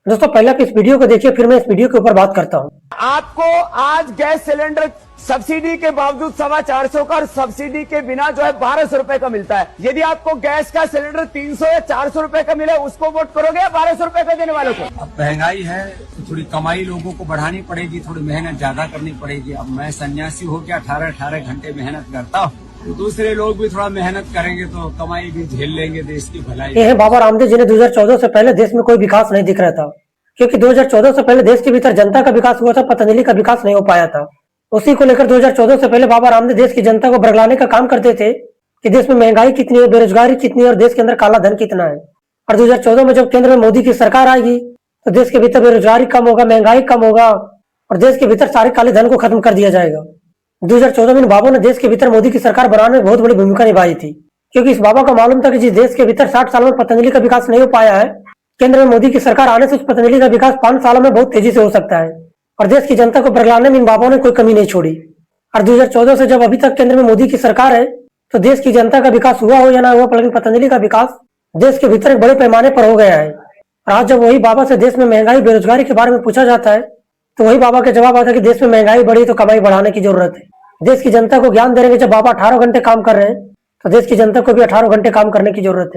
दोस्तों पहले आप इस वीडियो को देखिए, फिर मैं इस वीडियो के ऊपर बात करता हूँ। आपको आज गैस सिलेंडर सब्सिडी के बावजूद 450 का और सब्सिडी के बिना जो है 1200 रुपए का मिलता है। यदि आपको गैस का सिलेंडर 300 या 400 रुपए का मिले, उसको वोट करोगे या 1200 रुपए का देने वालों को? अब महंगाई है तो थोड़ी कमाई लोगों को बढ़ानी पड़ेगी, थोड़ी मेहनत ज्यादा करनी पड़ेगी। अब मैं सन्यासी होकर 18-18 घंटे मेहनत करता हूँ, तो दूसरे लोग भी थोड़ा मेहनत करेंगे तो कमाई भी झेल लेंगे, देश की भलाई। ये है बाबा रामदेव, जिन्हें 2014 से पहले देश में कोई विकास नहीं दिख रहा था, क्योंकि 2014 से पहले देश के भीतर जनता का विकास हुआ था, पतंजलि का विकास नहीं हो पाया था। उसी को लेकर 2014 से पहले बाबा रामदेव देश की जनता को बरगलाने का काम करते थे कि देश में महंगाई कितनी है, बेरोजगारी कितनी है और देश के अंदर काला धन कितना है। और 2014 में जब केंद्र में मोदी की सरकार आएगी तो देश के भीतर बेरोजगारी कम होगा, महंगाई कम होगा और देश के भीतर सारे काले धन को खत्म कर दिया जाएगा। 2014 में बाबा ने देश के भीतर मोदी की सरकार बनाने में बहुत बड़ी भूमिका निभाई थी, क्योंकि इस बाबा को मालूम था कि जिस देश के भीतर 60 सालों में पतंजलि का विकास नहीं हो पाया है, केंद्र में मोदी की सरकार आने से उस पतंजलि का विकास 5 सालों में बहुत तेजी से हो सकता है। और देश की जनता को बरगलाने में इन बाबाओं ने कोई कमी नहीं छोड़ी। और 2014 से जब अभी तक केंद्र में मोदी की सरकार है, तो देश की जनता का विकास हुआ हो या ना हुआ, लेकिन पतंजलि का विकास देश के भीतर एक बड़े पैमाने पर हो गया है। और आज जब वही बाबा से देश में महंगाई बेरोजगारी के बारे में पूछा जाता है, तो वही बाबा का जवाब आता है कि देश में महंगाई बढ़ी तो कमाई बढ़ाने की जरूरत है। देश की जनता को ज्ञान दे रहे हैं कि जब बाबा 18 घंटे काम कर रहे हैं, तो देश की जनता को भी 18 घंटे काम करने की जरूरत है।